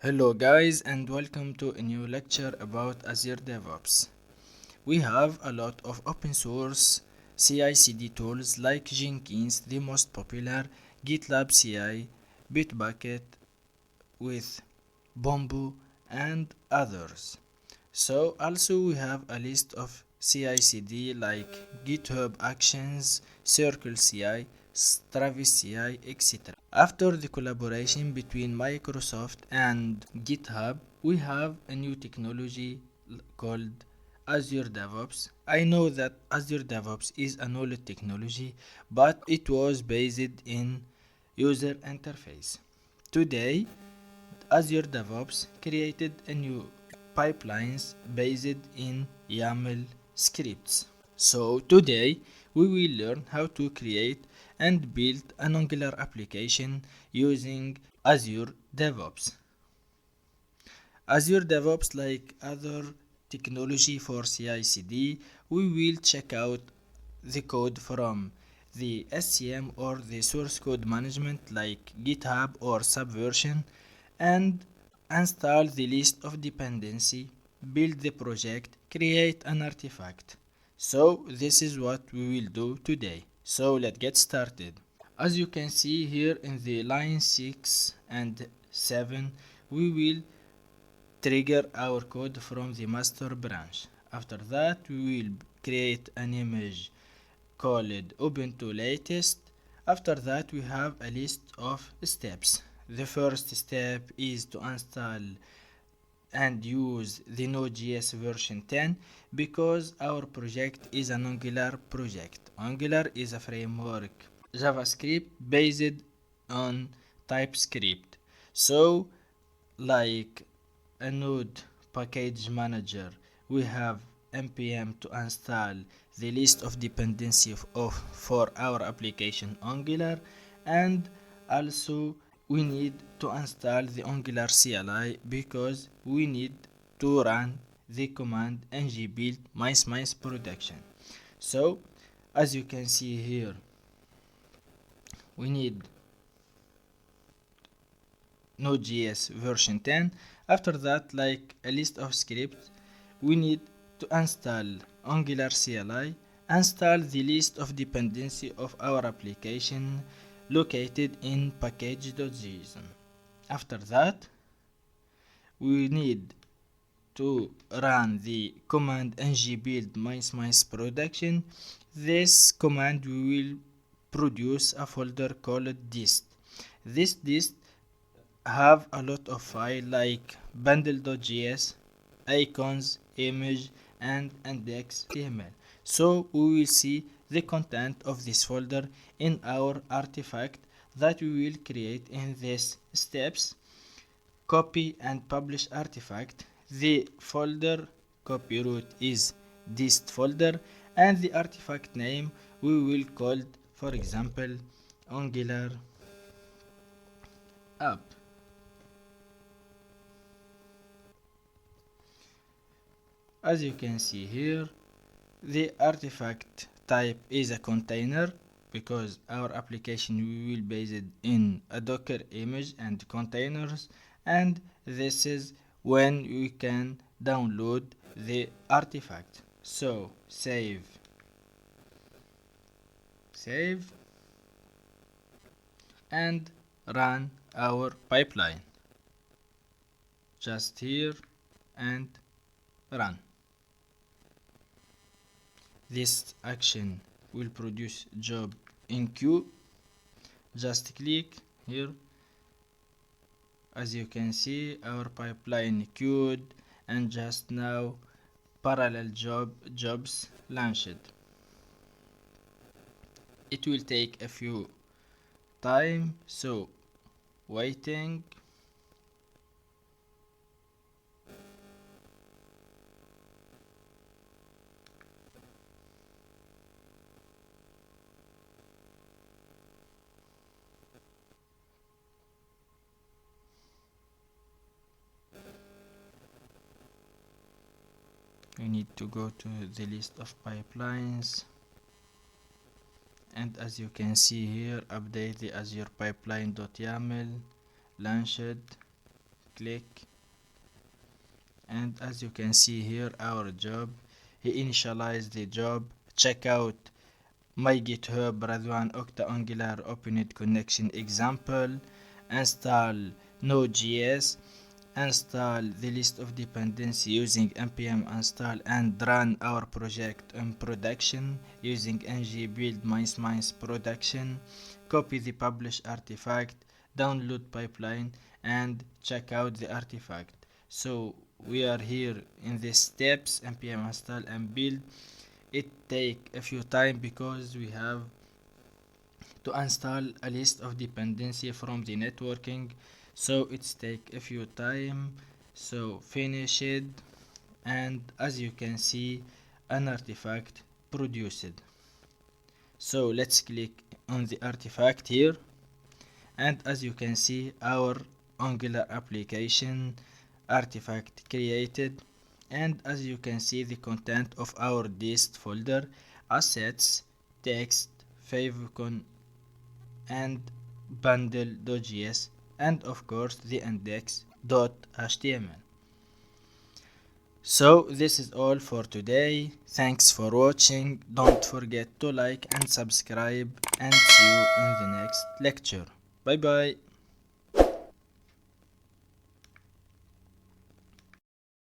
Hello guys and welcome to a new lecture about Azure DevOps. We have a lot of open source CI/CD tools like Jenkins, the most popular, GitLab CI, Bitbucket with Bombu and others. So also we have a list of CI/CD like GitHub Actions, Circle CI, Travis CI, etc. After the collaboration between Microsoft and GitHub, we have a new technology called Azure DevOps. I know that Azure DevOps is an old technology, but it was based in user interface. Today, Azure DevOps created a new pipelines based in YAML scripts. So today we will learn how to create and build an Angular application using Azure DevOps. Azure DevOps, like other technology for CI/CD, we will check out the code from the SCM or the source code management like GitHub or Subversion and install the list of dependency, build the project, create an artifact. So this is what we will do today. So let's get started. As you can see here in the line 6 and 7, we will trigger our code from the master branch. After that, we will create an image called open to latest. After that, we have a list of steps. The first step is to install and use the Node.js version 10 because our project is an Angular project. Angular is a framework JavaScript based on TypeScript. So, like a node package manager, we have npm to install the list of dependency for our application Angular, and also we need to install the Angular CLI because we need to run the command ng build mice production. So as you can see here, we need Node.js version 10. After that, like a list of scripts, we need to install Angular CLI, install the list of dependency of our application located in package.json. After that, we need to run the command ng build mice production. This command will produce a folder called dist. This dist have a lot of files like bundle.js, icons, image, and index.html. So we will see the content of this folder in our artifact that we will create in these steps. Copy and publish artifact. The folder copy root is dist folder, and the artifact name we will call, for example, Angular app. As you can see here, the artifact type is a container because our application will base it in a Docker image and containers, and this is when we can download the artifact. So save and run our pipeline just here and run. This action will produce job in queue. Just click here. As you can see, our pipeline queued, and just now parallel jobs launched. It will take a few time, so waiting. We need to go to the list of pipelines, and as you can see here, update the Azure pipeline.yaml launched. click, and as you can see here our job, he initialized the job. Check out my GitHub Radwan Octa Angular Opened Connection example. Install Node.js. Install the list of dependencies using npm install and run our project in production using ng build minus production. Copy the publish artifact, download pipeline, and check out the artifact. So we are here in the steps npm install and build. It take a few time because we have to install a list of dependency from the networking, so it's take a few time. So finish it, and as you can see an artifact produced. So let's click on the artifact here, and as you can see our Angular application artifact created. And as you can see the content of our dist folder: assets, text, favicon, and bundle.js, and of course the index.html. So this is all for today. Thanks for watching. Don't forget to like and subscribe, and see you in the next lecture. Bye bye.